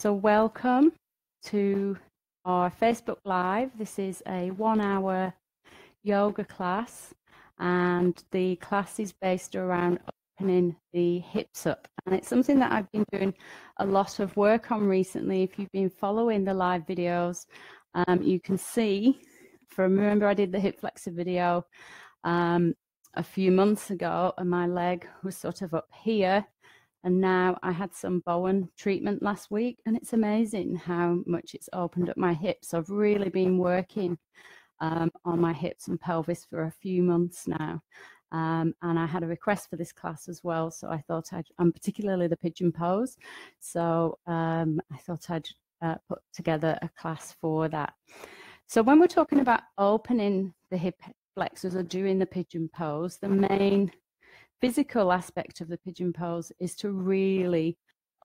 So welcome to our Facebook Live. This is a 1-hour yoga class, and the class is based around opening the hips up. And it's something that I've been doing a lot of work on recently. If you've been following the live videos, you can see, remember I did the hip flexor video a few months ago, and my leg was sort of up here. And now I had some Bowen treatment last week, and it's amazing how much it's opened up my hips. I've really been working on my hips and pelvis for a few months now. And I had a request for this class as well, so I thought I'm particularly the Pigeon Pose, so I thought I'd put together a class for that. So when we're talking about opening the hip flexors or doing the Pigeon Pose, the main physical aspect of the Pigeon Pose is to really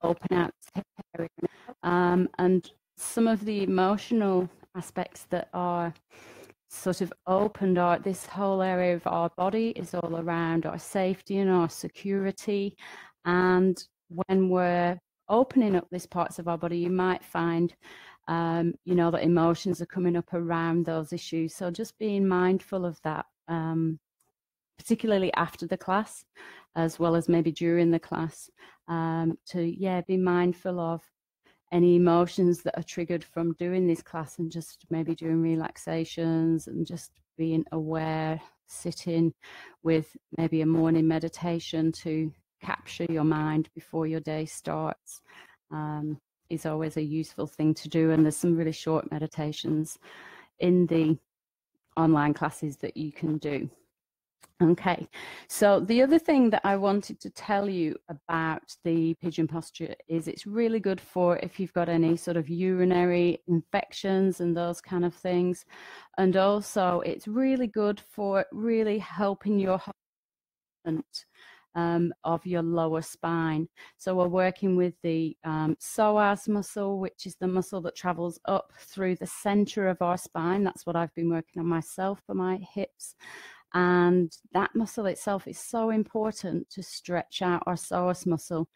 open out the hip area. And some of the emotional aspects that are sort of opened are this whole area of our body is all around our safety and our security. And when we're opening up these parts of our body, you might find you know, that emotions are coming up around those issues. So just being mindful of that, particularly after the class, as well as maybe during the class, to be mindful of any emotions that are triggered from doing this class, and just maybe doing relaxations and just being aware, sitting with maybe a morning meditation to capture your mind before your day starts, is always a useful thing to do. And there's some really short meditations in the online classes that you can do. Okay, so the other thing that I wanted to tell you about the pigeon posture is it's really good for if you've got any sort of urinary infections and those kind of things. And also it's really good for really helping your movement of your lower spine. So we're working with the psoas muscle, which is the muscle that travels up through the center of our spine. That's what I've been working on myself for my hips. And that muscle itself is so important to stretch out our psoas muscle,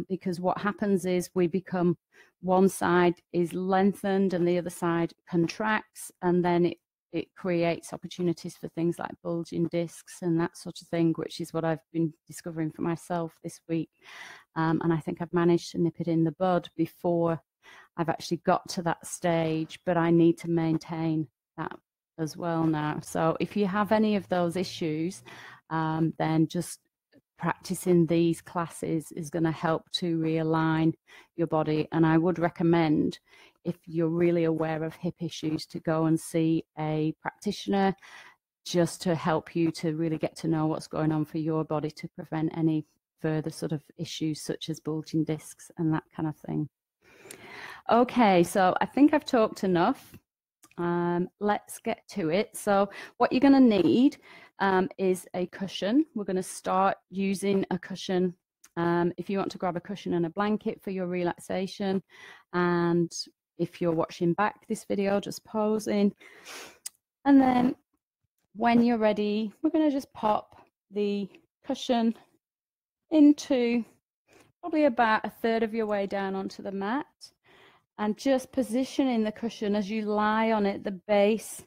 because what happens is we become, one side is lengthened and the other side contracts, and then it creates opportunities for things like bulging discs and that sort of thing, which is what I've been discovering for myself this week. And I think I've managed to nip it in the bud before I've actually got to that stage, but I need to maintain that as well now. So if you have any of those issues, then just practicing these classes is going to help to realign your body. And I would recommend, if you're really aware of hip issues, to go and see a practitioner just to help you to really get to know what's going on for your body to prevent any further sort of issues such as bulging discs and that kind of thing. Okay, so I think I've talked enough. Let's get to it. So what you're going to need is a cushion. We're going to start using a cushion. If you want to grab a cushion and a blanket for your relaxation, and if you're watching back this video, just pause in. And then when you're ready, we're going to just pop the cushion into probably about 1/3 of your way down onto the mat. And just positioning the cushion as you lie on it, the base,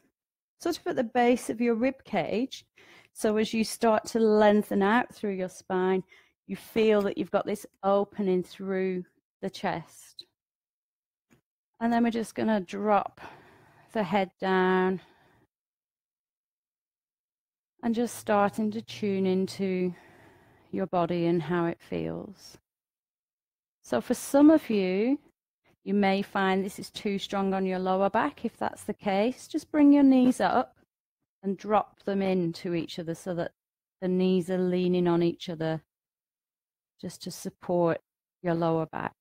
sort of at the base of your rib cage. So as you start to lengthen out through your spine, you feel that you've got this opening through the chest. And then we're just going to drop the head down and just starting to tune into your body and how it feels. So for some of you, you may find this is too strong on your lower back. If that's the case, just bring your knees up and drop them into each other so that the knees are leaning on each other, just to support your lower back.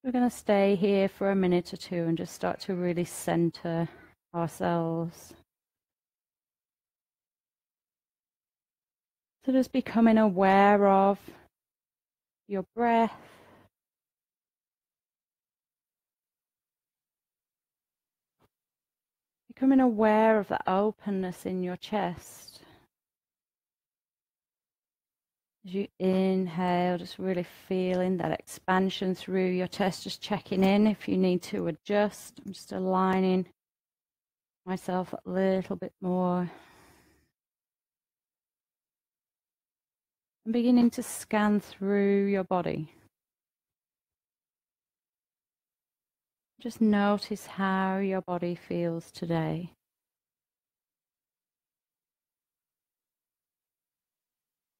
We're going to stay here for a minute or two and just start to really center ourselves. So just becoming aware of your breath. Becoming aware of the openness in your chest. As you inhale, just really feeling that expansion through your chest, just checking in if you need to adjust. I'm just aligning myself a little bit more. And beginning to scan through your body. Just notice how your body feels today.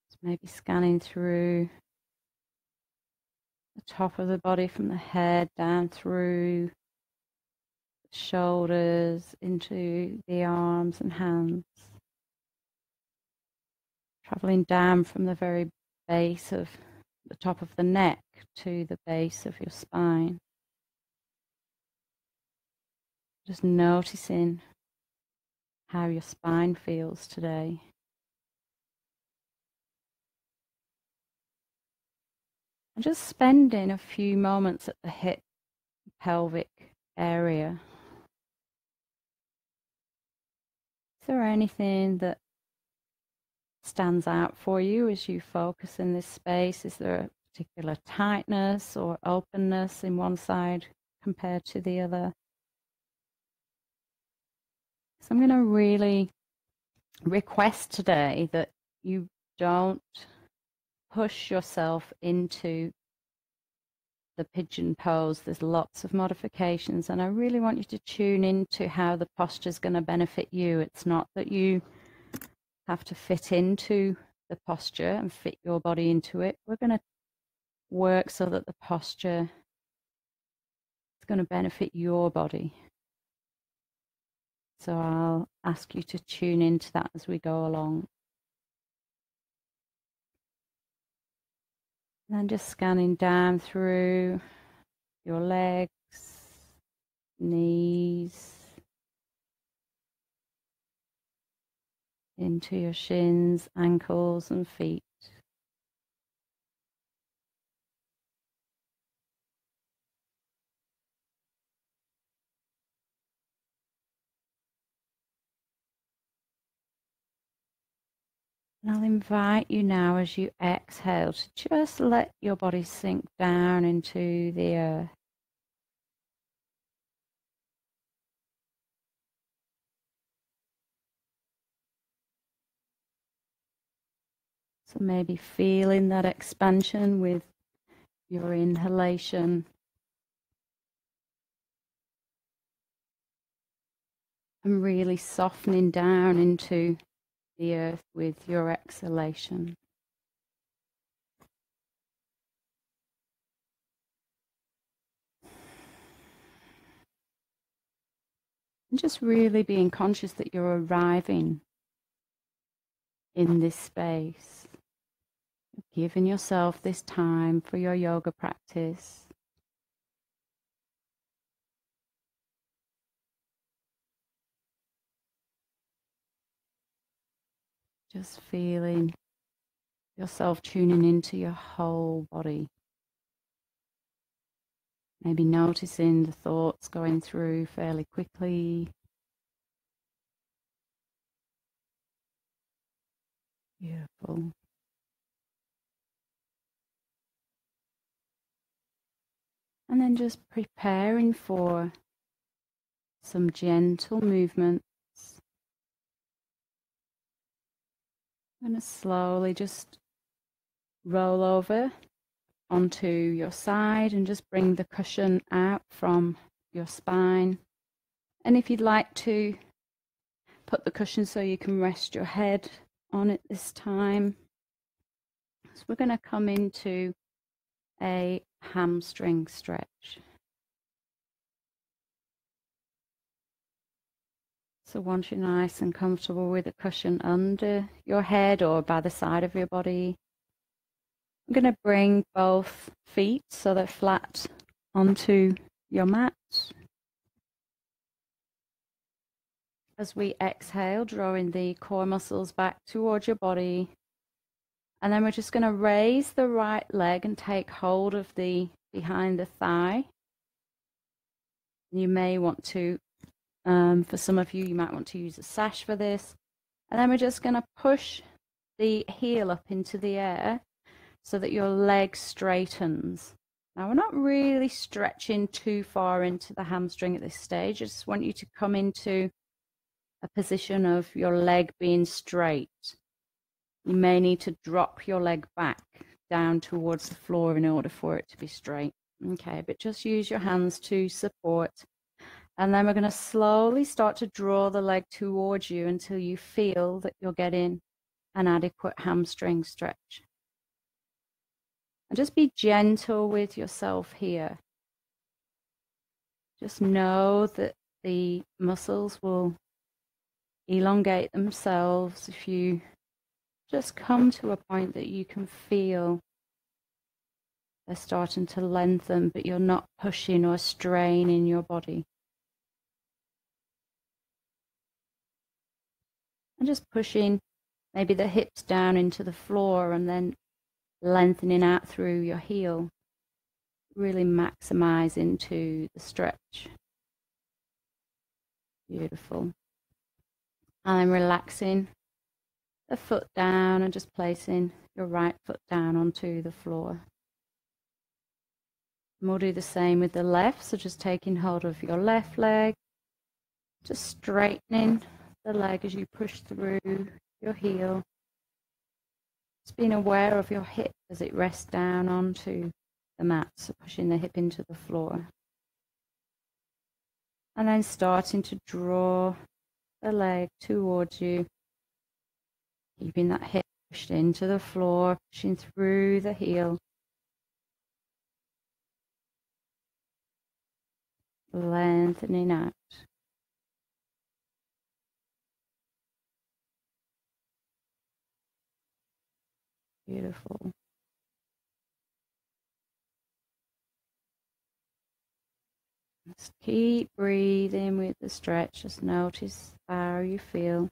Just maybe scanning through the top of the body from the head down through the shoulders into the arms and hands. Traveling down from the very base of the top of the neck to the base of your spine. Just noticing how your spine feels today. And just spending a few moments at the hip, pelvic area. Is there anything that stands out for you as you focus in this space? Is there a particular tightness or openness in one side compared to the other? So I'm going to really request today that you don't push yourself into the pigeon pose. There's lots of modifications, and I really want you to tune into how the posture is going to benefit you. It's not that you have to fit into the posture and fit your body into it. We're going to work so that the posture is going to benefit your body. So I'll ask you to tune into that as we go along. And then just scanning down through your legs, knees, into your shins, ankles and feet. And I'll invite you now as you exhale to just let your body sink down into the earth. So maybe feeling that expansion with your inhalation. And really softening down into the earth with your exhalation. And just really being conscious that you're arriving in this space. Giving yourself this time for your yoga practice. Just feeling yourself tuning into your whole body. Maybe noticing the thoughts going through fairly quickly. Beautiful. And then just preparing for some gentle movements. I'm going to slowly just roll over onto your side and just bring the cushion out from your spine. And if you'd like to put the cushion so you can rest your head on it this time. So we're going to come into a hamstring stretch. So once you're nice and comfortable with the cushion under your head or by the side of your body, I'm going to bring both feet so they're flat onto your mat. As we exhale, drawing the core muscles back towards your body. And then we're just going to raise the right leg and take hold of the behind the thigh. You may want to, for some of you, you might want to use a sash for this. And then we're just going to push the heel up into the air so that your leg straightens. Now we're not really stretching too far into the hamstring at this stage. I just want you to come into a position of your leg being straight. You may need to drop your leg back down towards the floor in order for it to be straight. Okay, but just use your hands to support. And then we're going to slowly start to draw the leg towards you until you feel that you're getting an adequate hamstring stretch. And just be gentle with yourself here. Just know that the muscles will elongate themselves if you just come to a point that you can feel they're starting to lengthen, but you're not pushing or straining your body. And just pushing maybe the hips down into the floor and then lengthening out through your heel, really maximize into the stretch. Beautiful. And then relaxing the foot down and just placing your right foot down onto the floor. And we'll do the same with the left, so just taking hold of your left leg, just straightening the leg as you push through your heel. Just being aware of your hip as it rests down onto the mat, so pushing the hip into the floor. And then starting to draw the leg towards you, keeping that hip pushed into the floor, pushing through the heel. Lengthening out. Beautiful. Just keep breathing with the stretch. Just notice how you feel.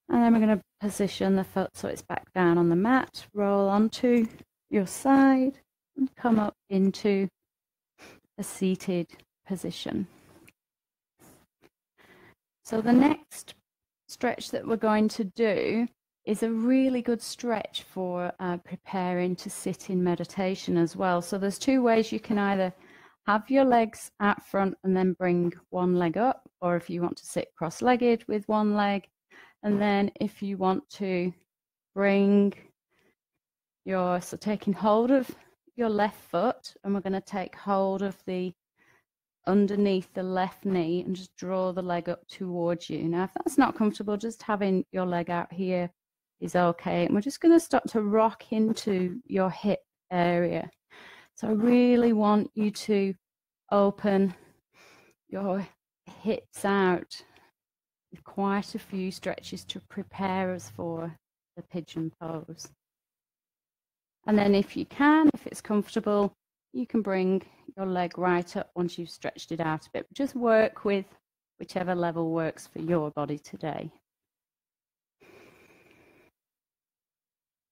And then we're going to position the foot so it's back down on the mat. Roll onto your side and come up into a seated position. So the next stretch that we're going to do is a really good stretch for preparing to sit in meditation as well. So there's two ways you can either have your legs out front and then bring one leg up, or if you want to sit cross-legged with one leg, and then if you want to bring so taking hold of your left foot, and we're going to take hold of the underneath the left knee and just draw the leg up towards you. Now, if that's not comfortable, just having your leg out here is okay. And we're just going to start to rock into your hip area. So I really want you to open your hips out with quite a few stretches to prepare us for the pigeon pose. And then if you can, if it's comfortable, you can bring your leg right up once you've stretched it out a bit. Just work with whichever level works for your body today.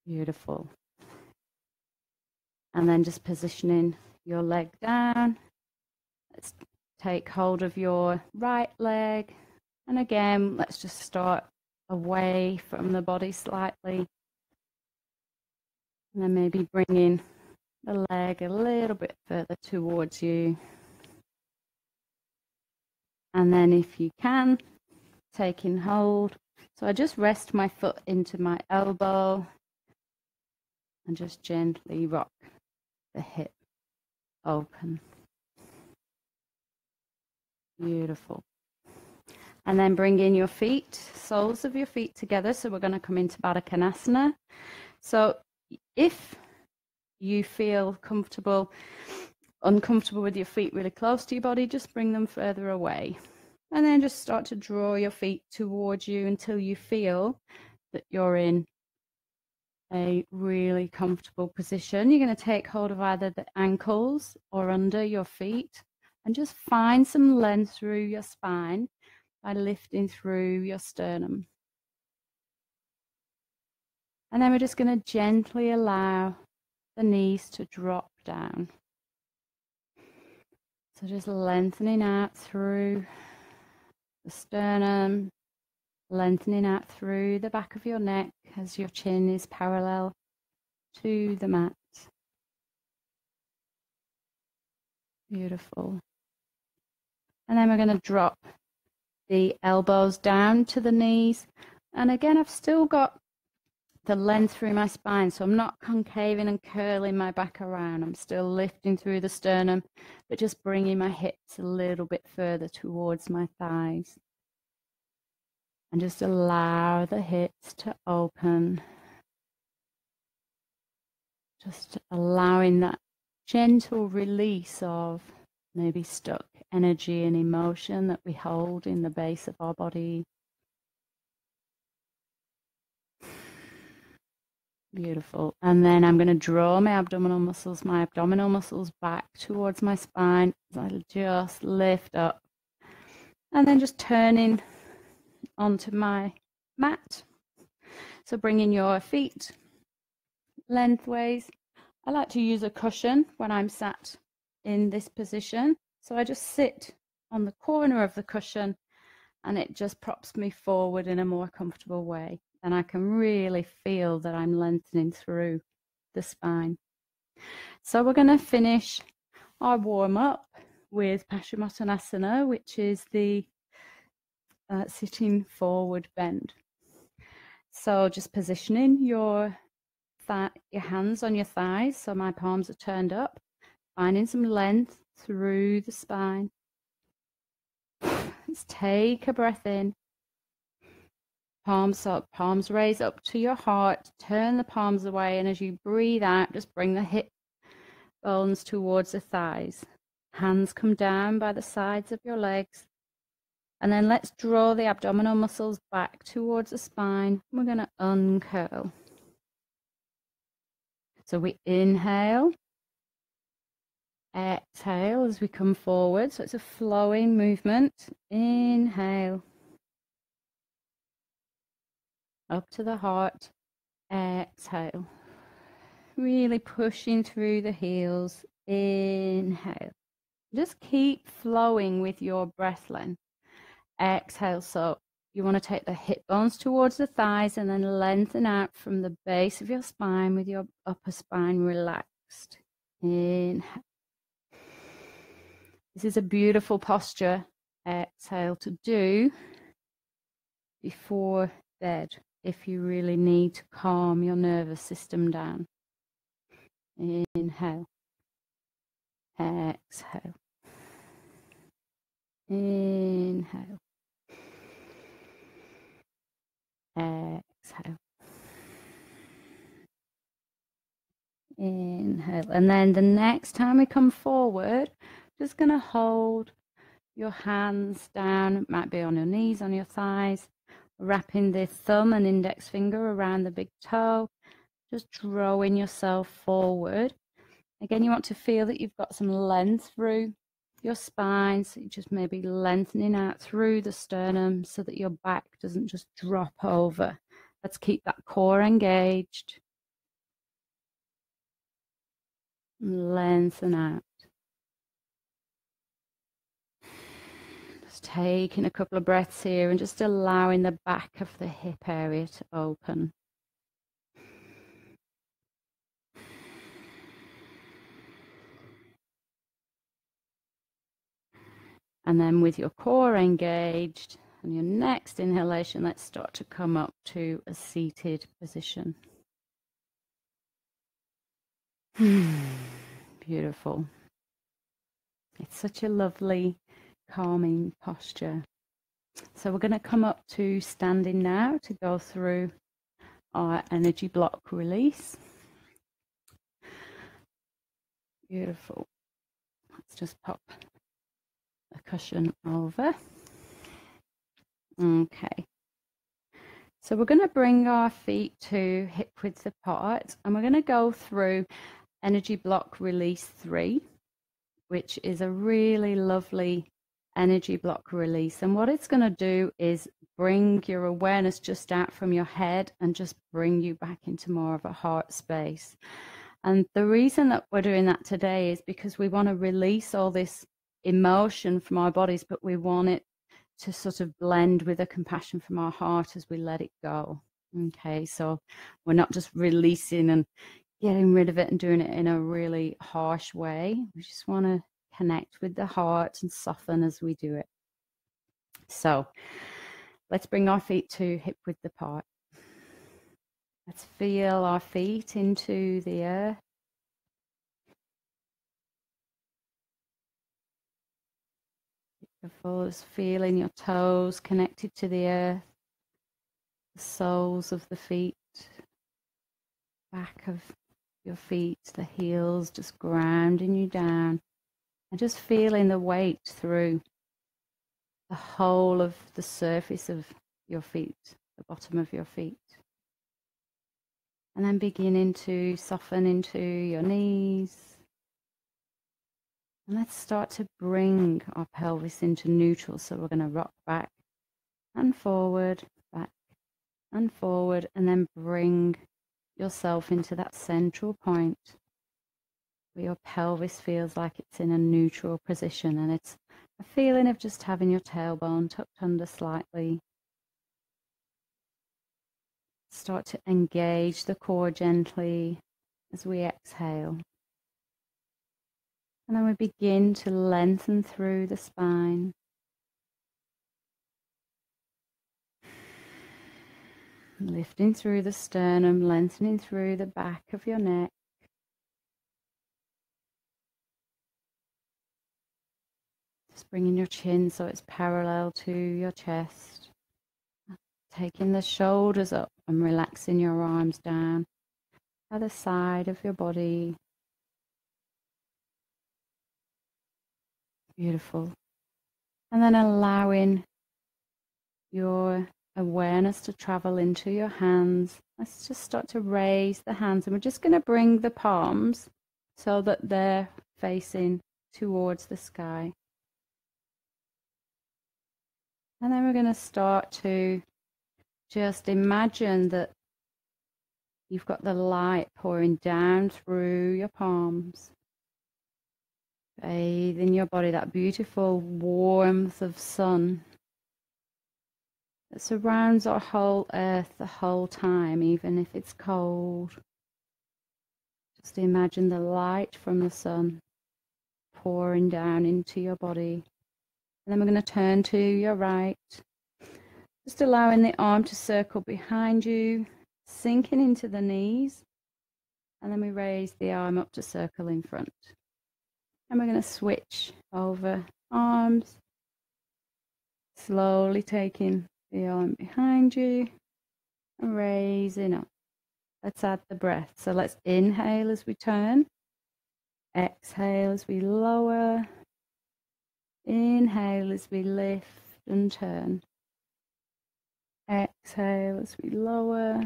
Beautiful. And then just positioning your leg down. Let's take hold of your right leg. And again, let's just start away from the body slightly. And then maybe bringing the leg a little bit further towards you. And then if you can, taking hold. So I just rest my foot into my elbow and just gently rock the hip open. Beautiful. And then bring in your feet, soles of your feet together. So we're going to come into Baddha Konasana. So if you feel uncomfortable with your feet really close to your body, just bring them further away. And then just start to draw your feet towards you until you feel that you're in a really comfortable position. You're going to take hold of either the ankles or under your feet and just find some length through your spine by lifting through your sternum. And then we're just going to gently allow the knees to drop down. So just lengthening out through the sternum, lengthening out through the back of your neck as your chin is parallel to the mat. Beautiful. And then we're going to drop the elbows down to the knees. And again, I've still got the length through my spine, so I'm not concaving and curling my back around. I'm still lifting through the sternum, but just bringing my hips a little bit further towards my thighs. And just allow the hips to open. Just allowing that gentle release of maybe stuck energy and emotion that we hold in the base of our body. Beautiful. And then I'm going to draw my abdominal muscles back towards my spine. So I'll just lift up. And then just turning onto my mat. So bringing your feet lengthways. I like to use a cushion when I'm sat in this position. So I just sit on the corner of the cushion and it just props me forward in a more comfortable way. And I can really feel that I'm lengthening through the spine. So we're going to finish our warm-up with Paschimottanasana, which is the sitting forward bend. So just positioning your hands on your thighs, so my palms are turned up, finding some length through the spine. Let's take a breath in. Palms up, palms raise up to your heart, turn the palms away, and as you breathe out, just bring the hip bones towards the thighs. Hands come down by the sides of your legs. And then let's draw the abdominal muscles back towards the spine. We're going to uncurl. So we inhale, exhale as we come forward. So it's a flowing movement. Inhale. Up to the heart. Exhale. Really pushing through the heels. Inhale. Just keep flowing with your breath length. Exhale. So you want to take the hip bones towards the thighs and then lengthen out from the base of your spine with your upper spine relaxed. Inhale. This is a beautiful posture, exhale, to do before bed if you really need to calm your nervous system down. Inhale. Exhale. Inhale. Exhale. Inhale. And then the next time we come forward, just going to hold your hands down. It might be on your knees, on your thighs. Wrapping the thumb and index finger around the big toe. Just drawing yourself forward. Again, you want to feel that you've got some length through your spine. So you just maybe lengthening out through the sternum so that your back doesn't just drop over. Let's keep that core engaged. Lengthen out. Just taking a couple of breaths here and just allowing the back of the hip area to open. And then with your core engaged and your next inhalation, let's start to come up to a seated position. Beautiful. It's such a lovely, calming posture. So we're going to come up to standing now to go through our energy block release. Beautiful. Let's just pop a cushion over. Okay. So we're going to bring our feet to hip width apart and we're going to go through energy block release 3, which is a really lovely energy block release. And what it's going to do is bring your awareness just out from your head and just bring you back into more of a heart space. And the reason that we're doing that today is because we want to release all this emotion from our bodies, but we want it to sort of blend with a compassion from our heart as we let it go. Okay, so we're not just releasing and getting rid of it and doing it in a really harsh way. We just want to connect with the heart and soften as we do it. So let's bring our feet to hip width apart. Let's feel our feet into the earth. Beautiful, just feeling your toes connected to the earth, the soles of the feet, back of your feet, the heels just grounding you down, and just feeling the weight through the whole of the surface of your feet, the bottom of your feet. And then beginning to soften into your knees. And let's start to bring our pelvis into neutral. So we're going to rock back and forward, and then bring yourself into that central point where your pelvis feels like it's in a neutral position, and it's a feeling of just having your tailbone tucked under slightly. Start to engage the core gently as we exhale. And then we begin to lengthen through the spine. Lifting through the sternum, lengthening through the back of your neck. Just bringing your chin so it's parallel to your chest. Taking the shoulders up and relaxing your arms down by the side of your body. Beautiful. And then allowing your awareness to travel into your hands. Let's just start to raise the hands, and we're just going to bring the palms so that they're facing towards the sky. And then we're going to start to just imagine that you've got the light pouring down through your palms. Bathe in your body, that beautiful warmth of sun that surrounds our whole earth the whole time, even if it's cold. Just imagine the light from the sun pouring down into your body. And then we're going to turn to your right, just allowing the arm to circle behind you, sinking into the knees. And then we raise the arm up to circle in front. And we're going to switch over arms, slowly taking the arm behind you and raising up. Let's add the breath. So let's inhale as we turn, exhale as we lower, inhale as we lift and turn, exhale as we lower,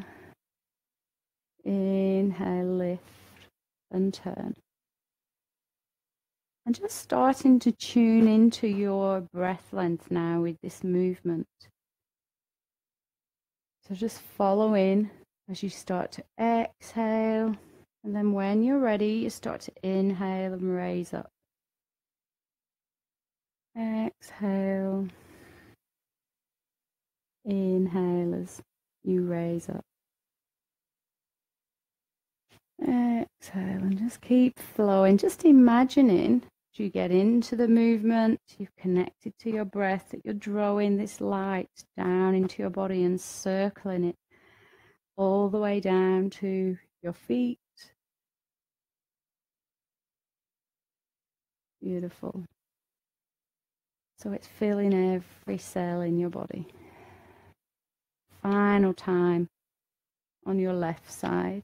inhale, lift and turn. And just starting to tune into your breath length now with this movement. So just follow in as you start to exhale. And then when you're ready, you start to inhale and raise up. Exhale. Inhale as you raise up. Exhale and just keep flowing. Just imagining as you get into the movement, you've connected to your breath, that you're drawing this light down into your body and circling it all the way down to your feet. Beautiful. So it's filling every cell in your body. Final time on your left side.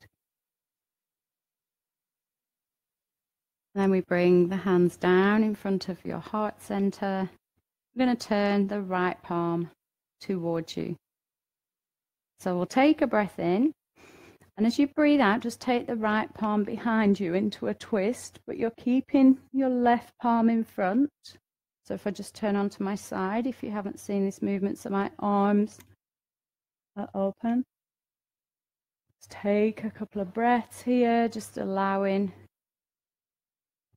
Then we bring the hands down in front of your heart center. We're going to turn the right palm towards you. So we'll take a breath in. And as you breathe out, just take the right palm behind you into a twist, but you're keeping your left palm in front. So if I just turn onto my side, if you haven't seen this movement, so my arms are open. Just take a couple of breaths here, just allowing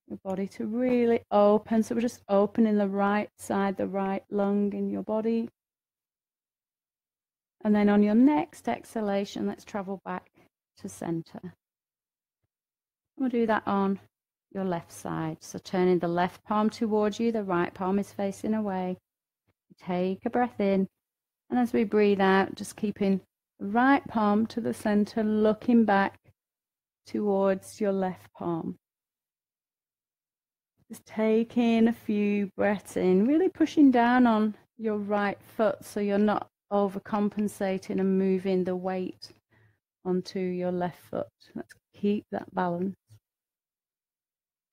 your body to really open. So we're just opening the right side, the right lung in your body. And then on your next exhalation, let's travel back to center. We'll do that on your left side. So turning the left palm towards you, the right palm is facing away. Take a breath in, and as we breathe out, just keeping the right palm to the center, looking back towards your left palm. Just taking a few breaths in, really pushing down on your right foot so you're not overcompensating and moving the weight onto your left foot. Let's keep that balance.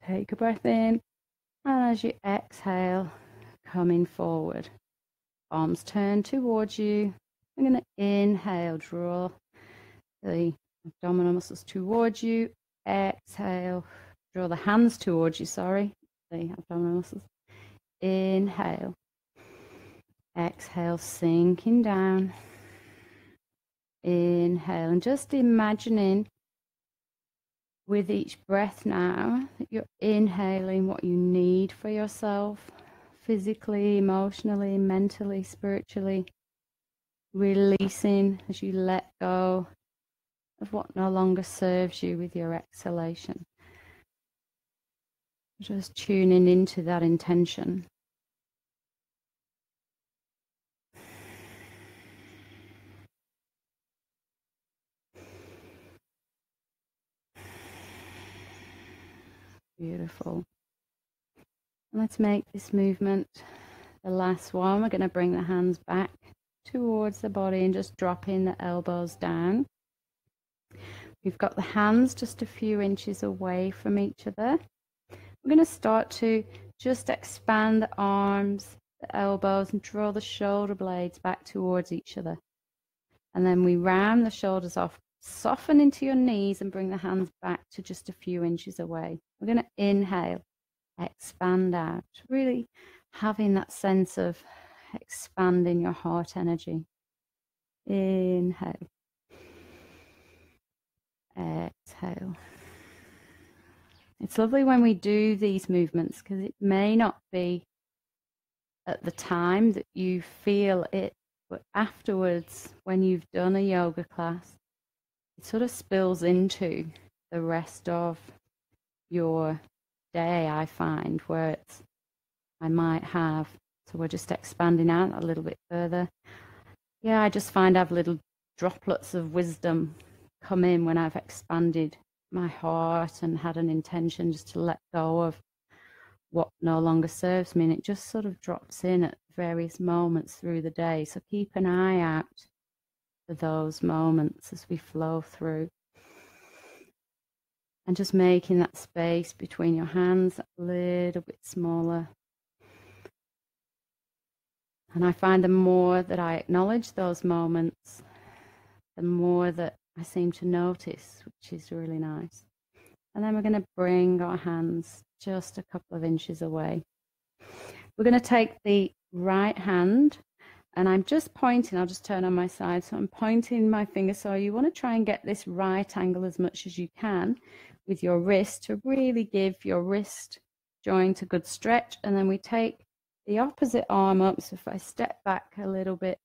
Take a breath in, and as you exhale, coming forward. Arms turn towards you. I'm going to inhale, draw the abdominal muscles towards you. Exhale, draw the hands towards you, the abdominal muscles. Inhale. Exhale, sinking down. Inhale, and just imagining with each breath now that you're inhaling what you need for yourself, physically, emotionally, mentally, spiritually, releasing as you let go of what no longer serves you with your exhalation. Just tuning into that intention. Beautiful. Let's make this movement the last one. We're going to bring the hands back towards the body and just dropping the elbows down. We've got the hands just a few inches away from each other. We're going to start to just expand the arms, the elbows, and draw the shoulder blades back towards each other. And then we round the shoulders off, soften into your knees and bring the hands back to just a few inches away. We're going to inhale, expand out, really having that sense of expanding your heart energy. Inhale, exhale. It's lovely when we do these movements because it may not be at the time that you feel it, but afterwards, when you've done a yoga class, it sort of spills into the rest of your day, I find, where it's, I might have, so we're just expanding out a little bit further. Yeah, I just find I have little droplets of wisdom come in when I've expanded my heart and had an intention just to let go of what no longer serves me, and it just sort of drops in at various moments through the day. So keep an eye out for those moments as we flow through, and just making that space between your hands a little bit smaller. And I find the more that I acknowledge those moments, the more that I seem to notice, which is really nice. And then we're going to bring our hands just a couple of inches away. We're going to take the right hand, and I'm just pointing, I'll just turn on my side, so I'm pointing my finger, so you want to try and get this right angle as much as you can with your wrist to really give your wrist joint a good stretch. And then we take the opposite arm up, so if I step back a little bit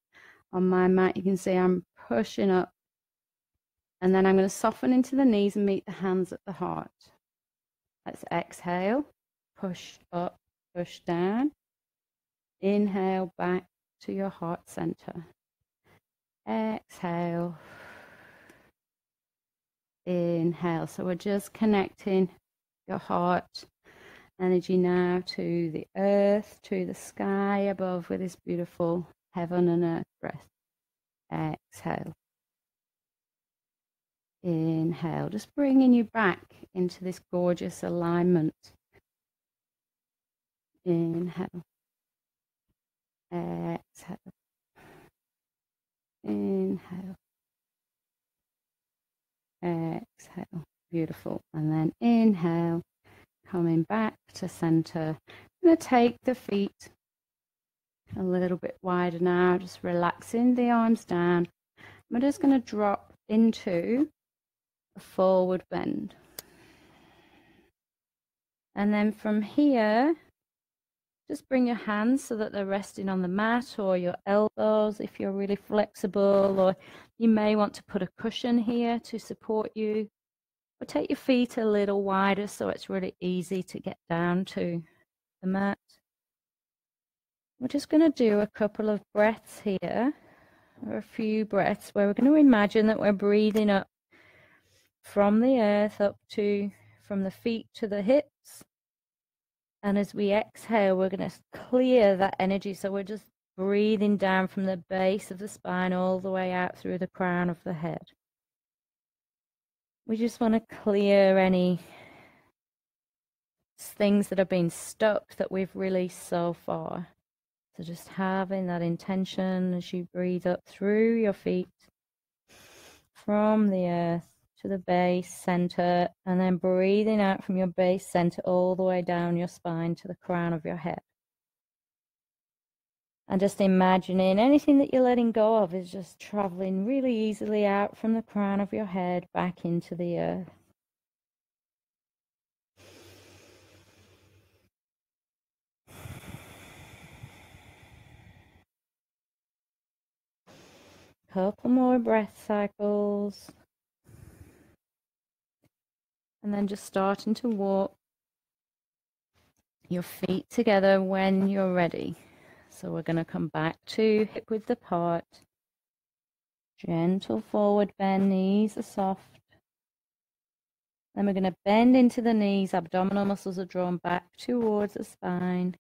on my mat, you can see I'm pushing up, and then I'm going to soften into the knees and meet the hands at the heart. Let's exhale, push up, push down. Inhale back to your heart center. Exhale. Inhale. So we're just connecting your heart energy now to the earth, to the sky above with this beautiful heaven and earth breath. Exhale. Inhale, just bringing you back into this gorgeous alignment. Inhale. Exhale. Inhale. Exhale. Beautiful. And then inhale, coming back to center. I'm going to take the feet a little bit wider now, just relaxing the arms down. We're just going to drop into a forward bend. And then from here, Just bring your hands so that they're resting on the mat, or your elbows if you're really flexible, or you may want to put a cushion here to support you, or take your feet a little wider so it's really easy to get down to the mat. We're just going to do a couple of breaths here, or a few breaths, where we're going to imagine that we're breathing up from the earth up to, from the feet to the hips. And as we exhale, we're going to clear that energy. So we're just breathing down from the base of the spine all the way out through the crown of the head. We just want to clear any things that have been stuck that we've released so far. So just having that intention as you breathe up through your feet, from the earth to the base center, and then breathing out from your base center all the way down your spine to the crown of your head. And just imagining anything that you're letting go of is just traveling really easily out from the crown of your head back into the earth. Couple more breath cycles. And then just starting to walk your feet together when you're ready. So we're going to come back to hip width apart. Gentle forward bend, knees are soft. Then we're going to bend into the knees, abdominal muscles are drawn back towards the spine.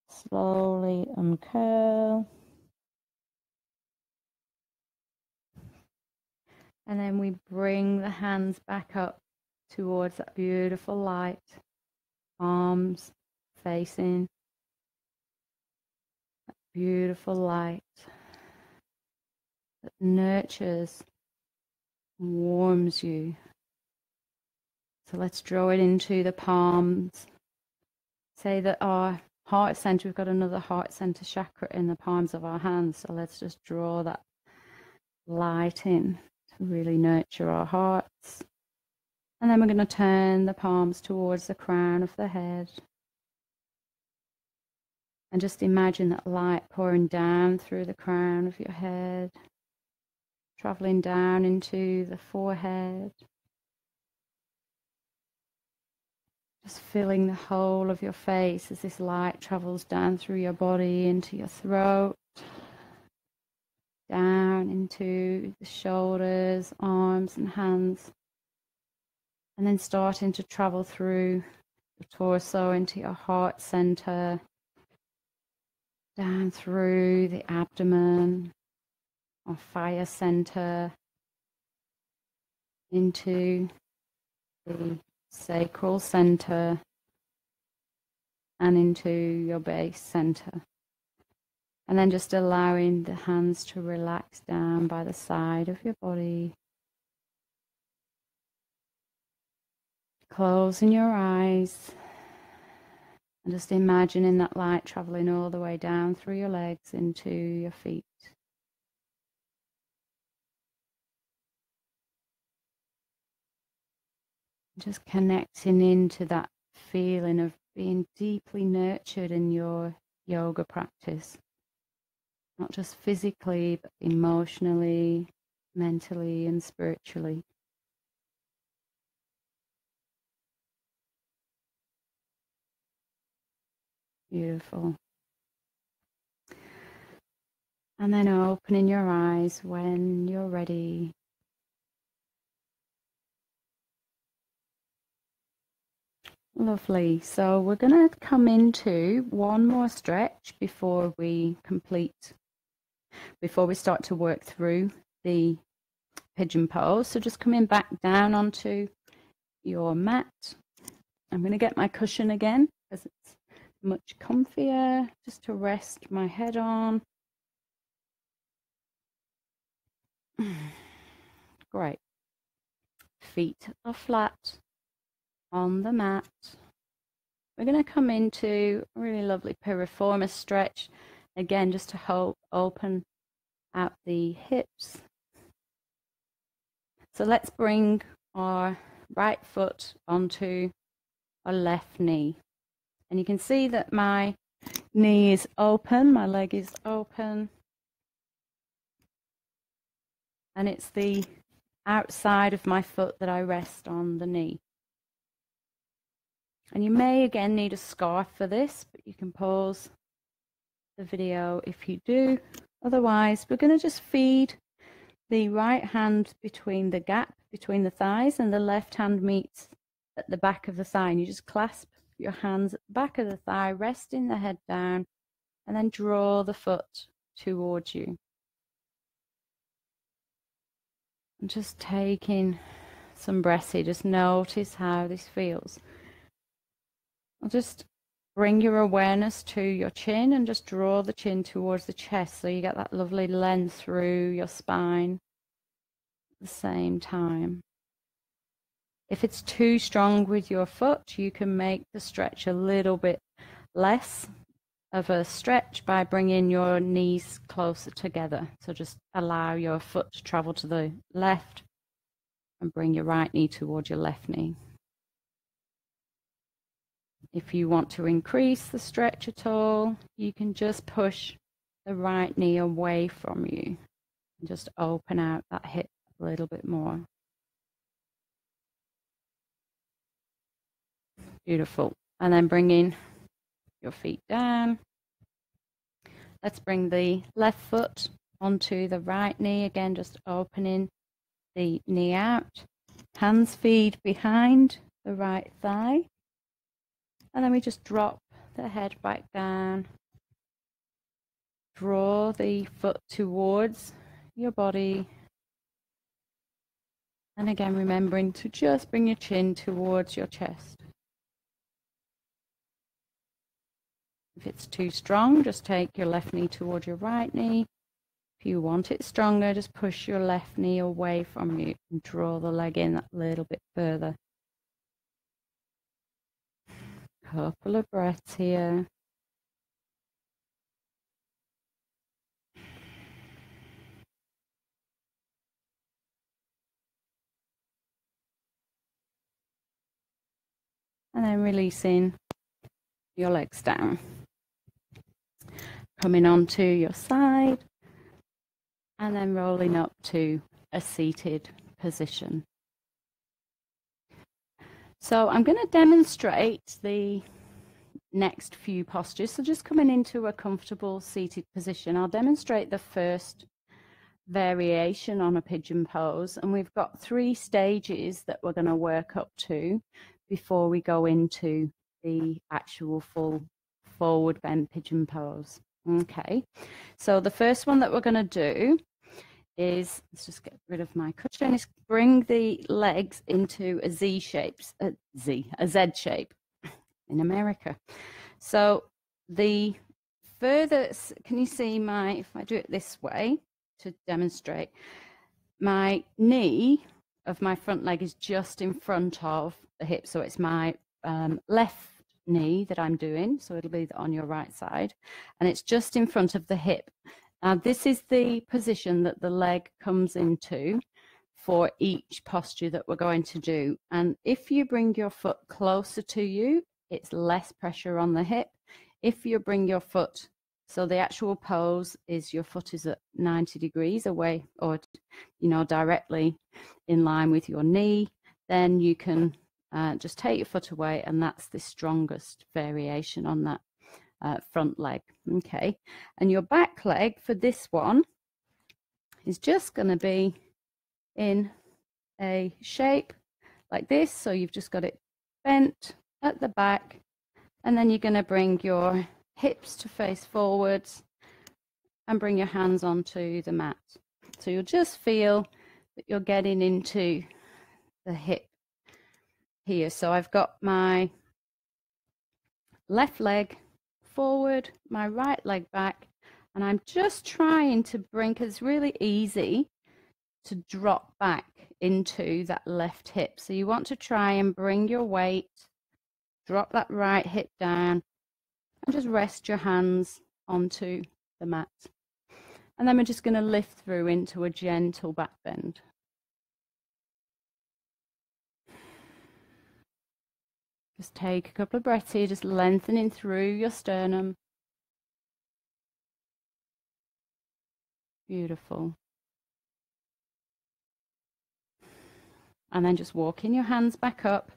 Slowly uncurl. And then we bring the hands back up towards that beautiful light. Arms facing that beautiful light that nurtures and warms you. So let's draw it into the palms. Say that our heart center, we've got another heart center chakra in the palms of our hands. So let's just draw that light in to really nurture our hearts. And then we're going to turn the palms towards the crown of the head. And just imagine that light pouring down through the crown of your head, traveling down into the forehead. Just filling the whole of your face as this light travels down through your body, into your throat, down into the shoulders, arms and hands. And then starting to travel through your torso into your heart center, down through the abdomen, or fire center, into the sacral center, and into your base center. And then just allowing the hands to relax down by the side of your body. Closing your eyes and just imagining that light traveling all the way down through your legs into your feet. Just connecting into that feeling of being deeply nurtured in your yoga practice. Not just physically, but emotionally, mentally, and spiritually. Beautiful. And then opening your eyes when you're ready. Lovely. So we're going to come into one more stretch before we start to work through the pigeon pose. So just coming back down onto your mat. I'm going to get my cushion again because it's much comfier just to rest my head on. Great. Feet are flat on the mat. We're going to come into a really lovely piriformis stretch. Again, just to help open out the hips. So let's bring our right foot onto our left knee. And you can see that my knee is open, my leg is open, and it's the outside of my foot that I rest on the knee. And you may again need a scarf for this, but you can pause the video if you do. Otherwise, we're going to just feed the right hand between the gap between the thighs, and the left hand meets at the back of the thigh. And you just clasp your hands at the back of the thigh, resting the head down, and then draw the foot towards you. And just taking some breaths here, just notice how this feels. I'll just bring your awareness to your chin and just draw the chin towards the chest so you get that lovely length through your spine at the same time. If it's too strong with your foot, you can make the stretch a little bit less of a stretch by bringing your knees closer together. So just allow your foot to travel to the left and bring your right knee towards your left knee. If you want to increase the stretch at all, you can just push the right knee away from you and just open out that hip a little bit more. Beautiful. And then bringing your feet down. Let's bring the left foot onto the right knee. Again, just opening the knee out. Hands feed behind the right thigh. And then we just drop the head back down. Draw the foot towards your body. And again, remembering to just bring your chin towards your chest. If it's too strong, just take your left knee towards your right knee. If you want it stronger, just push your left knee away from you and draw the leg in that little bit further. Couple of breaths here. And then releasing your legs down. Coming onto your side and then rolling up to a seated position. So I'm going to demonstrate the next few postures. So just coming into a comfortable seated position, I'll demonstrate the first variation on a pigeon pose, and we've got 3 stages that we're going to work up to before we go into the actual full forward bend pigeon pose. Okay, so the first one that we're going to do is, let's just get rid of my cushion, is bring the legs into a Z shape, a Z shape in America. So the further, can you see my, if I do it this way to demonstrate, my knee of my front leg is just in front of the hip. So it's my left knee that I'm doing. So it'll be on your right side. And it's just in front of the hip. Now this is the position that the leg comes into for each posture that we're going to do. And if you bring your foot closer to you, it's less pressure on the hip. If you bring your foot, so the actual pose is your foot is at 90 degrees away, or directly in line with your knee, then you can just take your foot away, and that's the strongest variation on that front leg. Okay, and your back leg for this one is just going to be in a shape like this. So you've just got it bent at the back, and then you're going to bring your hips to face forwards and bring your hands onto the mat. So you'll just feel that you're getting into the hip here. So I've got my left leg forward, my right leg back, and I'm just trying to bring, because it's really easy to drop back into that left hip. So you want to try and bring your weight, drop that right hip down, and just rest your hands onto the mat. And then we're just going to lift through into a gentle back bend. Just take a couple of breaths here, just lengthening through your sternum. Beautiful. And then just walking your hands back up.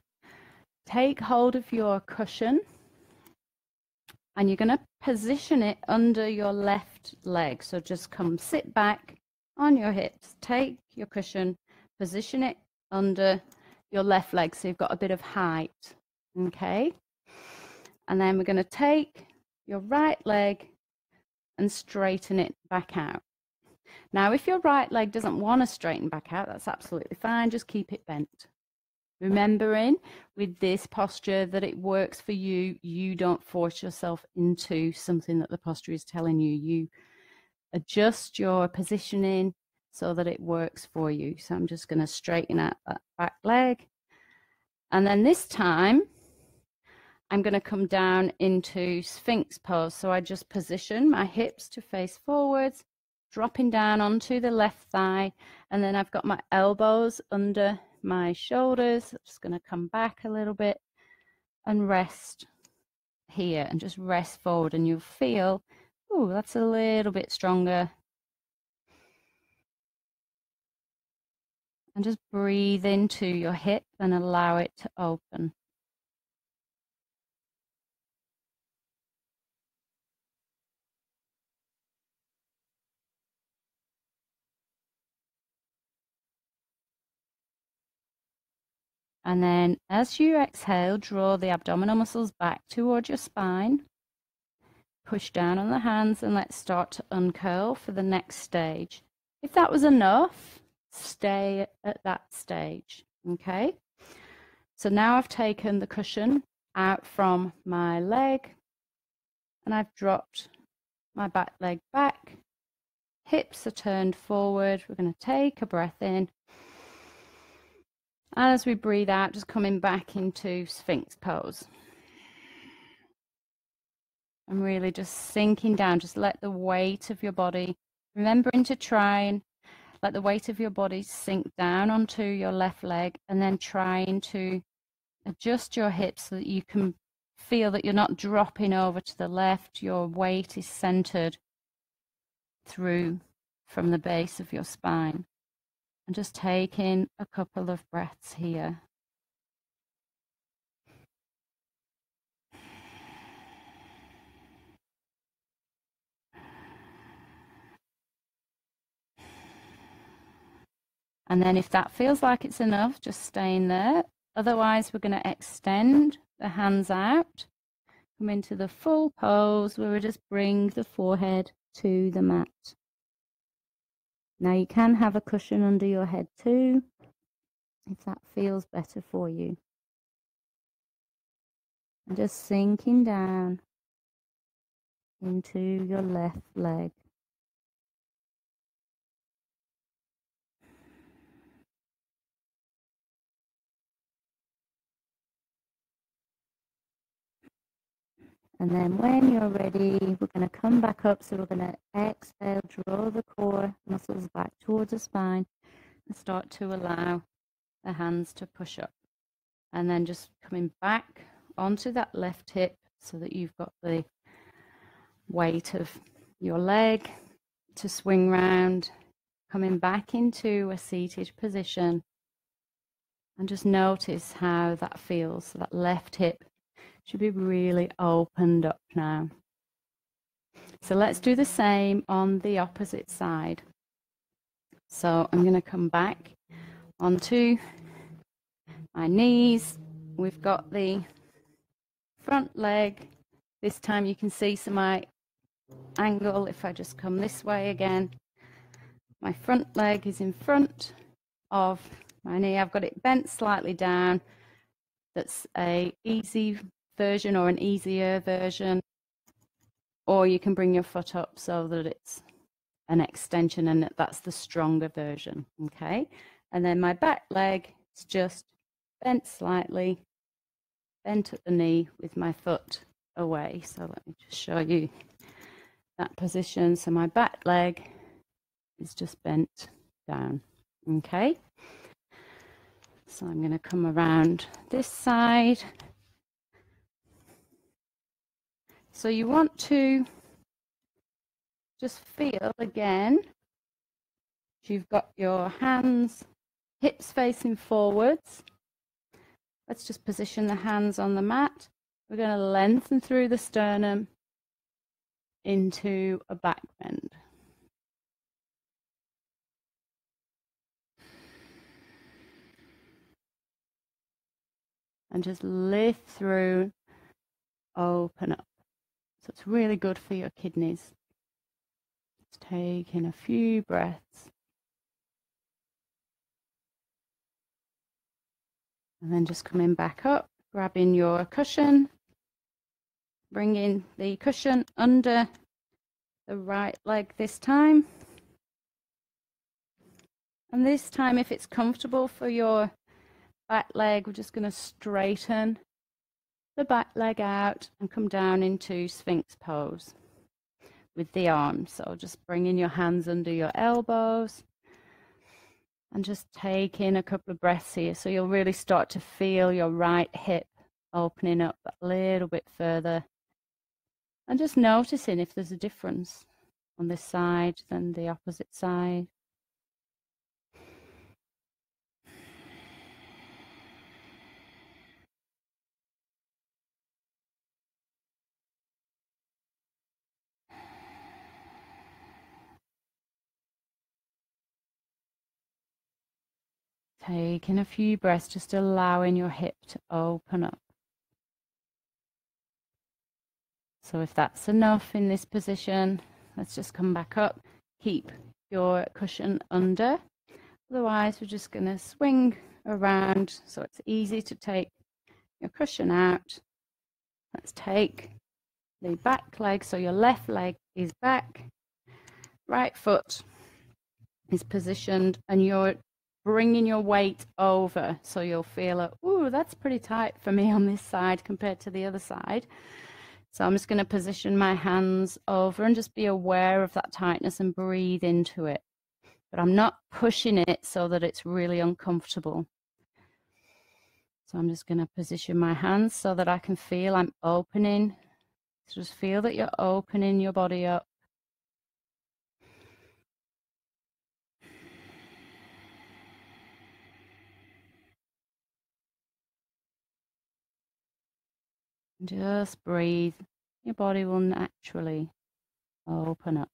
Take hold of your cushion and you're going to position it under your left leg. So just come sit back on your hips, take your cushion, position it under your left leg so you've got a bit of height. Okay. And then we're going to take your right leg and straighten it back out. Now, if your right leg doesn't want to straighten back out, that's absolutely fine. Just keep it bent. Remembering with this posture that it works for you. You don't force yourself into something that the posture is telling you. You adjust your positioning so that it works for you. So I'm just going to straighten out that back leg. And then this time, I'm going to come down into Sphinx pose. So I just position my hips to face forwards, dropping down onto the left thigh, and then I've got my elbows under my shoulders. I'm just going to come back a little bit and rest here and just rest forward, and you'll feel, oh, that's a little bit stronger. And just breathe into your hip and allow it to open. And then as you exhale, draw the abdominal muscles back towards your spine. Push down on the hands and let's start to uncurl for the next stage. If that was enough, stay at that stage. Okay. So now I've taken the cushion out from my leg and I've dropped my back leg back. Hips are turned forward. We're going to take a breath in. And as we breathe out, just coming back into Sphinx pose. And really just sinking down. Just let the weight of your body, remembering to try and let the weight of your body sink down onto your left leg, and then trying to adjust your hips so that you can feel that you're not dropping over to the left. Your weight is centered through from the base of your spine. And just taking a couple of breaths here. And then if that feels like it's enough, just staying there. Otherwise, we're going to extend the hands out, come into the full pose where we just bring the forehead to the mat. Now you can have a cushion under your head too, if that feels better for you. And just sinking down into your left leg. And then when you're ready, we're going to come back up. So we're going to exhale, draw the core muscles back towards the spine and start to allow the hands to push up. And then just coming back onto that left hip so that you've got the weight of your leg to swing round, coming back into a seated position. And just notice how that feels. So that left hip should be really opened up now. So let's do the same on the opposite side. So I'm going to come back onto my knees. We've got the front leg. This time you can see so my angle, if I just come this way again, my front leg is in front of my knee. I've got it bent slightly down. That's a easy version or an easier version, or you can bring your foot up so that it's an extension and that's the stronger version. Okay, and then my back leg is just bent slightly, bent at the knee with my foot away. So let me just show you that position. So my back leg is just bent down. Okay, so I'm going to come around this side. So you want to just feel again You've got your hands, hips facing forwards. Let's just position the hands on the mat. We're going to lengthen through the sternum into a back bend. And just lift through, open up. So it's really good for your kidneys. Let's take in a few breaths. And then just coming back up, grabbing your cushion, bringing the cushion under the right leg this time. And this time, if it's comfortable for your back leg, we're just going to straighten the back leg out and come down into Sphinx pose with the arms. So just bringing your hands under your elbows and just take in a couple of breaths here. So you'll really start to feel your right hip opening up a little bit further. And just noticing if there's a difference on this side than the opposite side. Taking a few breaths, just allowing your hip to open up. So if that's enough in this position, let's just come back up. Keep your cushion under. Otherwise, we're just going to swing around so it's easy to take your cushion out. Let's take the back leg. So your left leg is back. Right foot is positioned and you're bringing your weight over. So you'll feel it. Ooh, that's pretty tight for me on this side compared to the other side. So I'm just going to position my hands over and just be aware of that tightness and breathe into it. But I'm not pushing it so that it's really uncomfortable. So I'm just going to position my hands so that I can feel I'm opening. So just feel that you're opening your body up. Just breathe. Your body will naturally open up.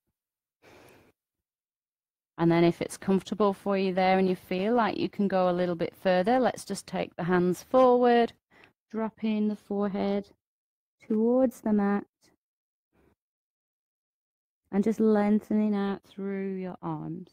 And then if it's comfortable for you there and you feel like you can go a little bit further, let's just take the hands forward, dropping the forehead towards the mat, and just lengthening out through your arms.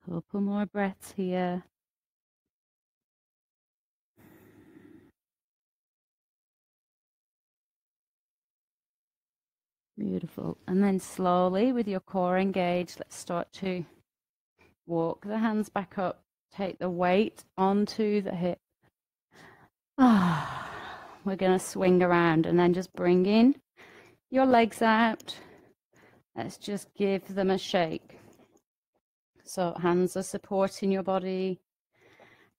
Couple more breaths here. Beautiful. And then slowly, with your core engaged, let's start to walk the hands back up. Take the weight onto the hip. We're going to swing around and then just bring in your legs out. Let's just give them a shake. So hands are supporting your body.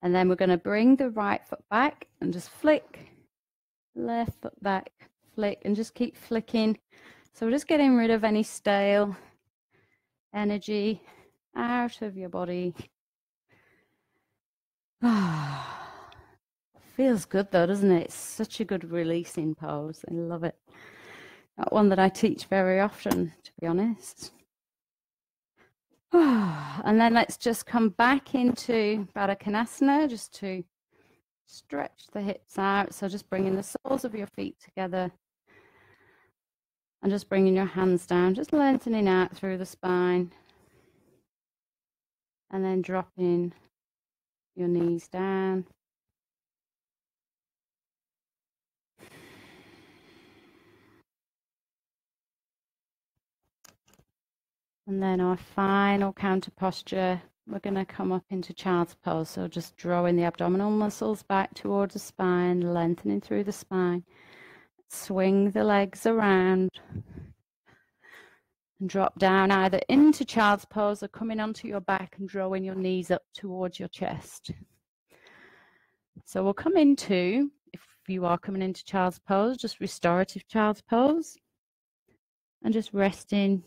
And then we're going to bring the right foot back and just flick. Left foot back, flick, and just keep flicking. So we're just getting rid of any stale energy out of your body. Feels good though, doesn't it? It's such a good releasing pose. I love it. Not one that I teach very often, to be honest. And then let's just come back into Pada Konasana just to stretch the hips out. So just bringing the soles of your feet together and just bringing your hands down, just lengthening out through the spine. And then dropping your knees down. And then our final counter posture, we're going to come up into child's pose. So just drawing the abdominal muscles back towards the spine, lengthening through the spine. Swing the legs around and drop down either into child's pose or coming onto your back and drawing your knees up towards your chest. So we'll come into, if you are coming into child's pose, just restorative child's pose, and just resting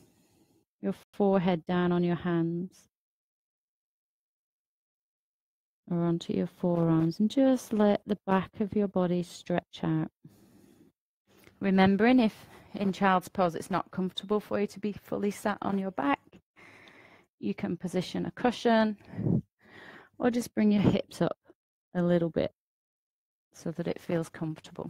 your forehead down on your hands or onto your forearms, and just let the back of your body stretch out. Remembering, if in child's pose it's not comfortable for you to be fully sat on your back, you can position a cushion or just bring your hips up a little bit so that it feels comfortable.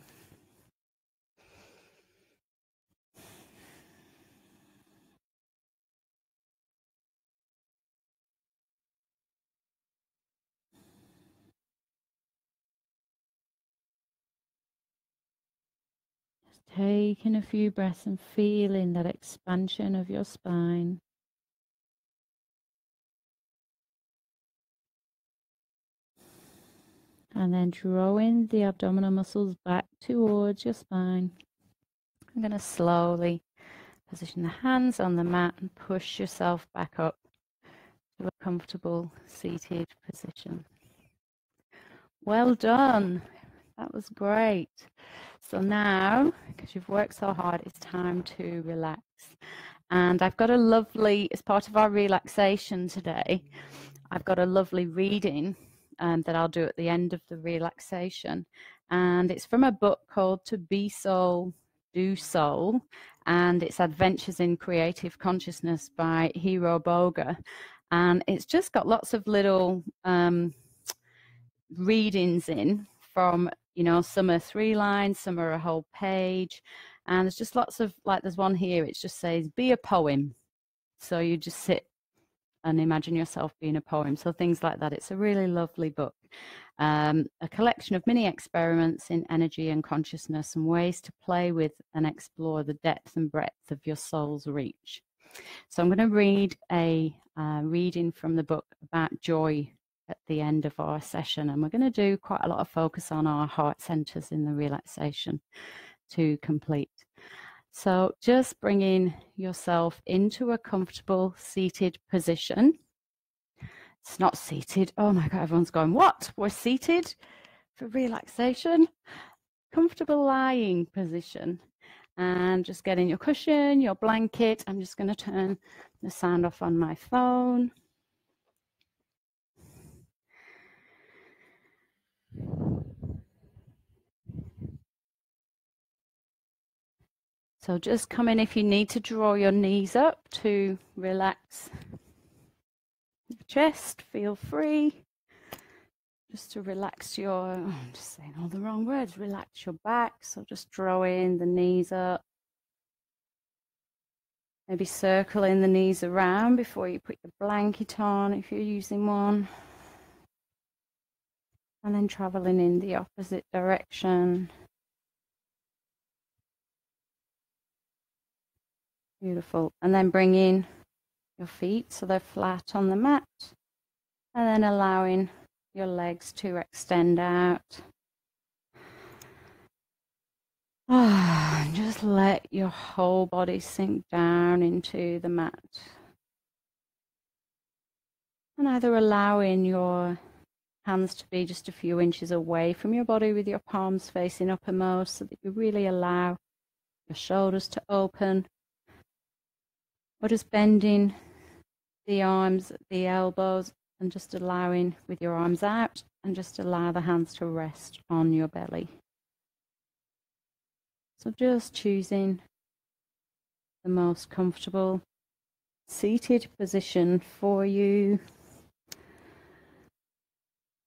Just taking a few breaths and feeling that expansion of your spine. And then drawing the abdominal muscles back towards your spine. I'm going to slowly position the hands on the mat and push yourself back up to a comfortable seated position. Well done. That was great. So now, because you've worked so hard, it's time to relax. And I've got a lovely, as part of our relaxation today, I've got a lovely reading that I'll do at the end of the relaxation. And it's from a book called To Be Soul, Do Soul, and it's Adventures in Creative Consciousness by Hiro Boga. And it's just got lots of little readings in from, you know, some are 3 lines, some are a whole page. And there's just lots of, like there's one here, it just says, be a poem. So you just sit and imagine yourself being a poem. So things like that. It's a really lovely book. A collection of mini experiments in energy and consciousness and ways to play with and explore the depth and breadth of your soul's reach. So I'm going to read a reading from the book about joy at the end of our session. And we're going to do quite a lot of focus on our heart centers in the relaxation to complete. So just bringing yourself into a comfortable seated position. It's not seated. Oh my God, everyone's going, what? We're seated for relaxation? Comfortable lying position. And just getting your cushion, your blanket. I'm just going to turn the sound off on my phone. So just come in if you need to draw your knees up to relax your chest, feel free. Just to relax your, I'm just saying all the wrong words, relax your back. So just drawing the knees up. Maybe circling the knees around before you put your blanket on if you're using one. And then traveling in the opposite direction. Beautiful. And then bringing your feet so they're flat on the mat. And then allowing your legs to extend out. And just let your whole body sink down into the mat. And either allowing your hands to be just a few inches away from your body with your palms facing uppermost so that you really allow your shoulders to open. Or just bending the arms, the elbows, and just allowing with your arms out and just allow the hands to rest on your belly. So just choosing the most comfortable seated position for you.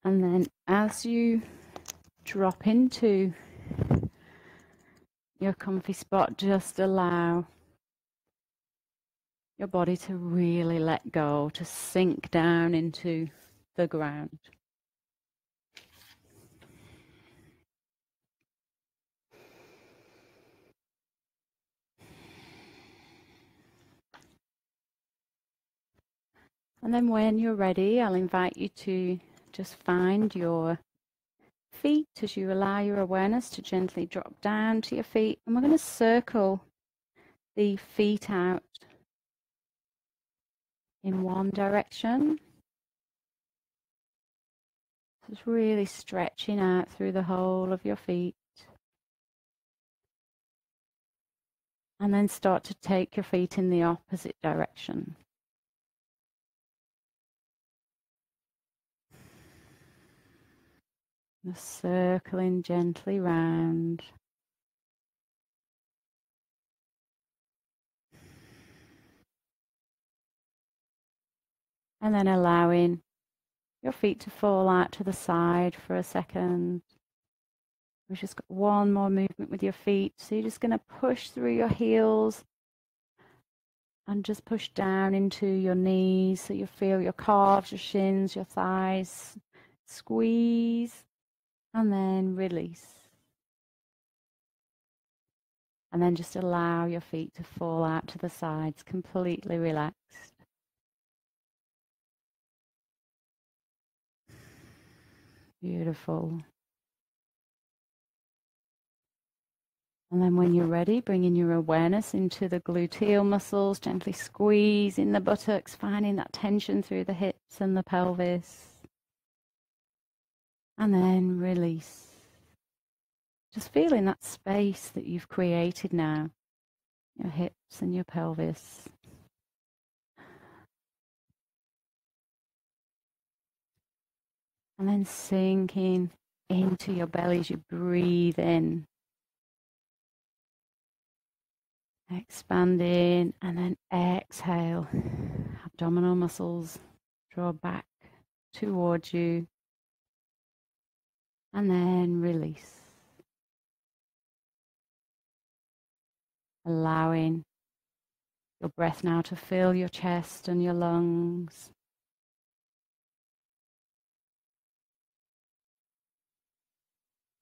And then as you drop into your comfy spot, just allow your body to really let go, to sink down into the ground. And then when you're ready, I'll invite you to just find your feet as you allow your awareness to gently drop down to your feet. And we're going to circle the feet out in one direction. Just really stretching out through the whole of your feet. And then start to take your feet in the opposite direction. Just circling gently round. And then allowing your feet to fall out to the side for a second. We've just got one more movement with your feet. So you're just going to push through your heels and just push down into your knees so you feel your calves, your shins, your thighs. Squeeze and then release. And then just allow your feet to fall out to the sides, completely relaxed. Beautiful. And then when you're ready, bringing your awareness into the gluteal muscles, gently squeezing the buttocks, finding that tension through the hips and the pelvis. And then release. Just feeling that space that you've created now, your hips and your pelvis. And then sinking into your belly as you breathe in. Expanding and then exhale. Abdominal muscles draw back towards you. And then release. Allowing your breath now to fill your chest and your lungs.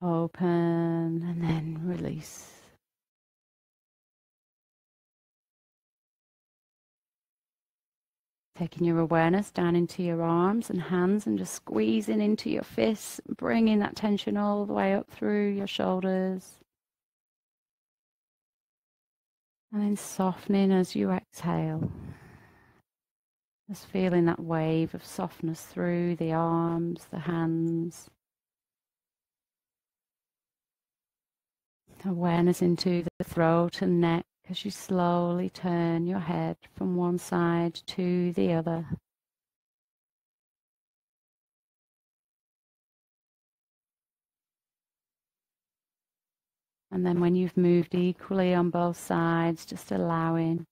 Open and then release. Taking your awareness down into your arms and hands and just squeezing into your fists, bringing that tension all the way up through your shoulders. And then softening as you exhale. Just feeling that wave of softness through the arms, the hands. Awareness into the throat and neck as you slowly turn your head from one side to the other. And then when you've moved equally on both sides, just allowing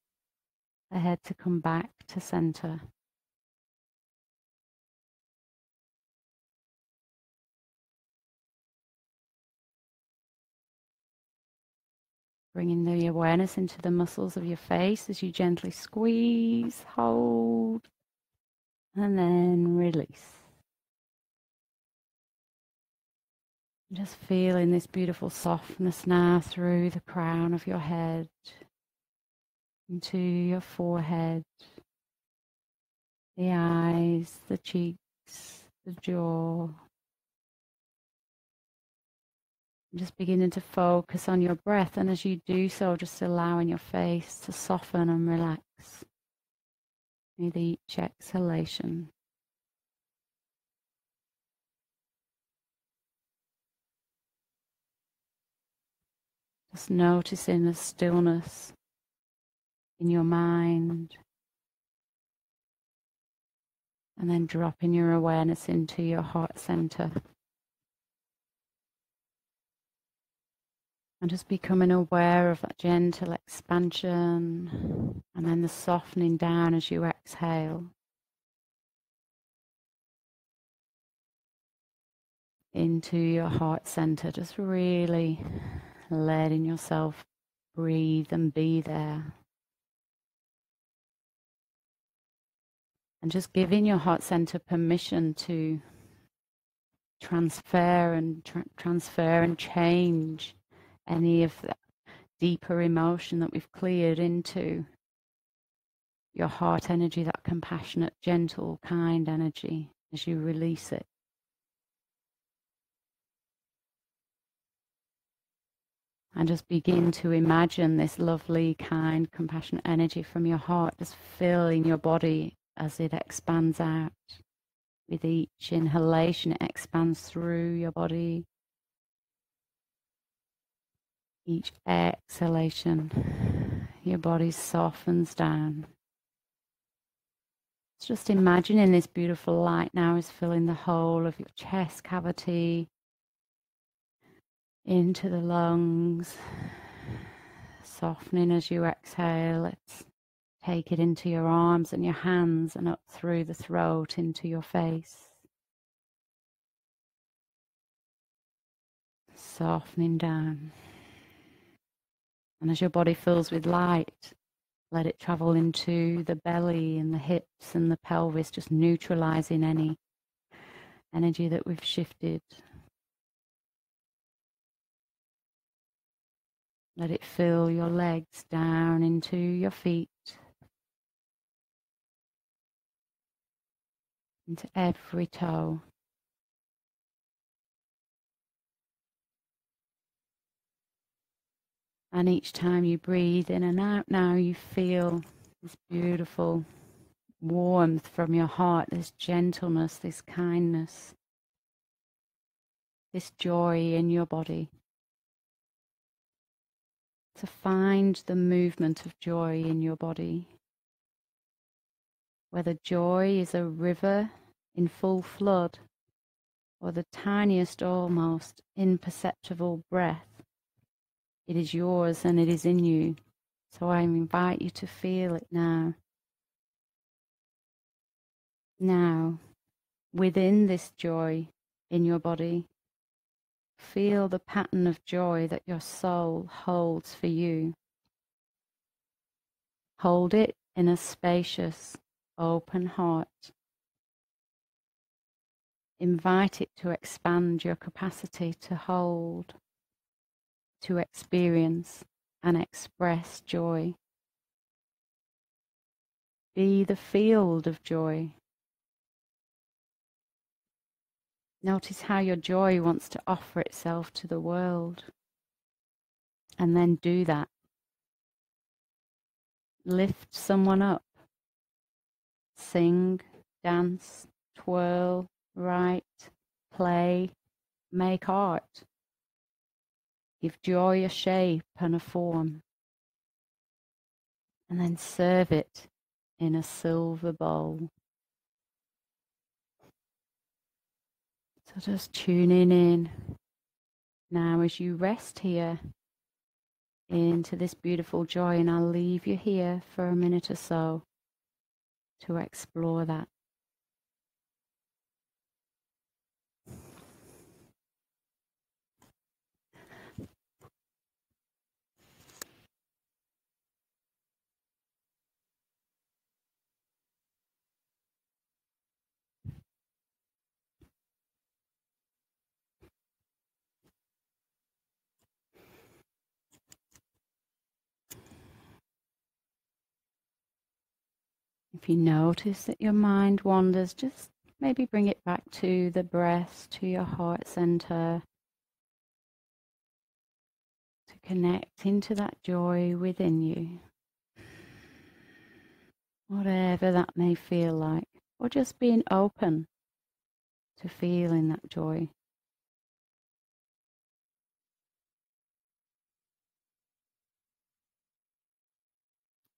the head to come back to center. Bringing the awareness into the muscles of your face as you gently squeeze, hold, and then release. Just feeling this beautiful softness now through the crown of your head, into your forehead, the eyes, the cheeks, the jaw. Just beginning to focus on your breath, and as you do so, just allowing your face to soften and relax with each exhalation. Just noticing the stillness in your mind, and then dropping your awareness into your heart center. And just becoming aware of that gentle expansion and then the softening down as you exhale into your heart center. Just really letting yourself breathe and be there. And just giving your heart center permission to transfer and change any of that deeper emotion that we've cleared into your heart energy, that compassionate, gentle, kind energy as you release it. And just begin to imagine this lovely, kind, compassionate energy from your heart just filling your body as it expands out With each inhalation, it expands through your body. Each exhalation, your body softens down. Just imagining this beautiful light now is filling the whole of your chest cavity, into the lungs, softening as you exhale. Let's take it into your arms and your hands and up through the throat into your face. Softening down. And as your body fills with light, let it travel into the belly and the hips and the pelvis, just neutralizing any energy that we've shifted. Let it fill your legs down into your feet, into every toe. And each time you breathe in and out now, you feel this beautiful warmth from your heart, this gentleness, this kindness, this joy in your body. To find the movement of joy in your body. Whether joy is a river in full flood or the tiniest, almost imperceptible breath, it is yours and it is in you. So I invite you to feel it now. Now, within this joy in your body, feel the pattern of joy that your soul holds for you. Hold it in a spacious, open heart. Invite it to expand your capacity to hold, to experience and express joy. Be the field of joy. Notice how your joy wants to offer itself to the world. And then do that. Lift someone up. Sing, dance, twirl, write, play, make art. Give joy a shape and a form. And then serve it in a silver bowl. So just tuning in now as you rest here into this beautiful joy, and I'll leave you here for a minute or so to explore that. If you notice that your mind wanders, just maybe bring it back to the breath, to your heart center, to connect into that joy within you. Whatever that may feel like, or just being open to feeling that joy.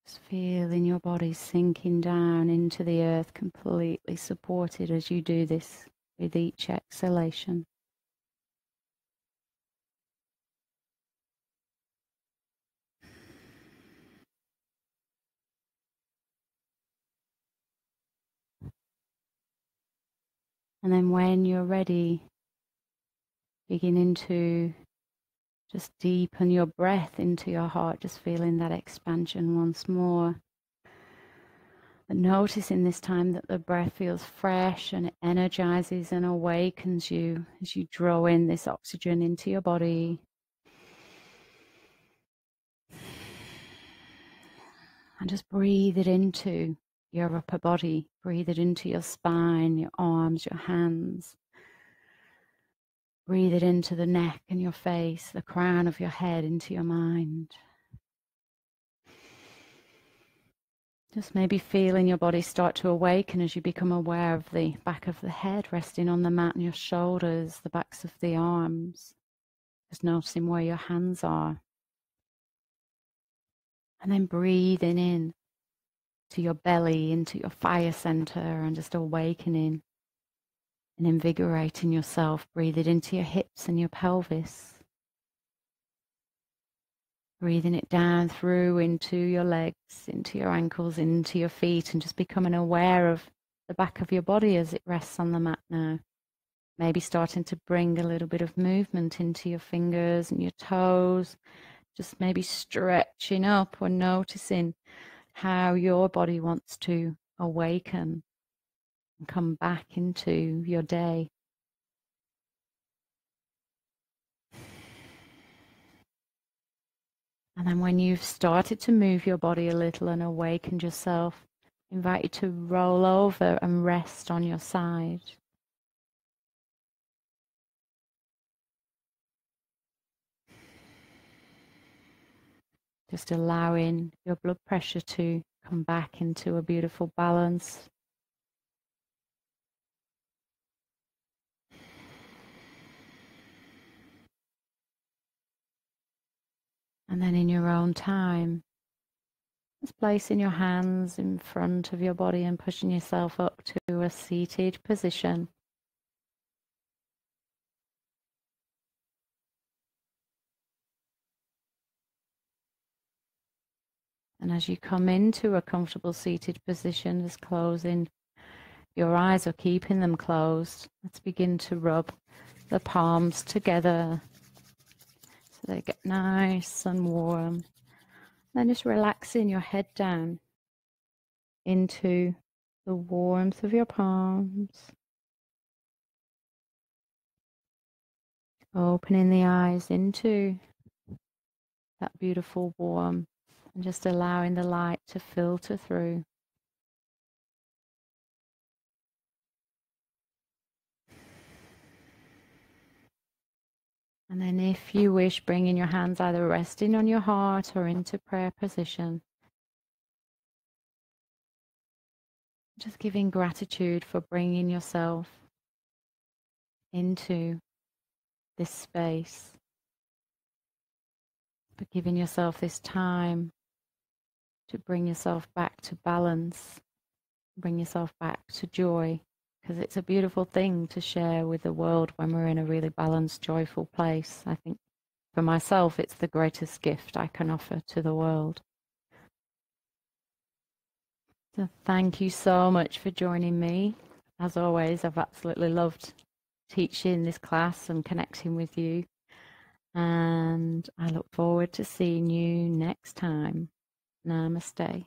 Just feeling your body sinking down into the earth, completely supported as you do this with each exhalation. And then when you're ready, beginning to just deepen your breath into your heart, just feeling that expansion once more. But noticing this time that the breath feels fresh and it energizes and awakens you as you draw in this oxygen into your body. And just breathe it into your upper body. Breathe it into your spine, your arms, your hands. Breathe it into the neck and your face, the crown of your head, into your mind. Just maybe feeling your body start to awaken as you become aware of the back of the head resting on the mat and your shoulders, the backs of the arms. Just noticing where your hands are. And then breathing in to your belly, into your fire center, and just awakening and invigorating yourself. Breathe it into your hips and your pelvis. Breathing it down through into your legs, into your ankles, into your feet, and just becoming aware of the back of your body as it rests on the mat now. Maybe starting to bring a little bit of movement into your fingers and your toes. Just maybe stretching up or noticing how your body wants to awaken and come back into your day. And then when you've started to move your body a little and awakened yourself, I invite you to roll over and rest on your side. Just allowing your blood pressure to come back into a beautiful balance. And then in your own time, just placing your hands in front of your body and pushing yourself up to a seated position. And as you come into a comfortable seated position, just closing your eyes or keeping them closed, let's begin to rub the palms together so they get nice and warm. Then just relaxing your head down into the warmth of your palms. Opening the eyes into that beautiful warmth and just allowing the light to filter through. And then if you wish, bringing your hands either resting on your heart or into prayer position. Just giving gratitude for bringing yourself into this space, for giving yourself this time to bring yourself back to balance, bring yourself back to joy, because it's a beautiful thing to share with the world when we're in a really balanced, joyful place. I think for myself, it's the greatest gift I can offer to the world. So thank you so much for joining me. As always, I've absolutely loved teaching this class and connecting with you. And I look forward to seeing you next time. Namaste.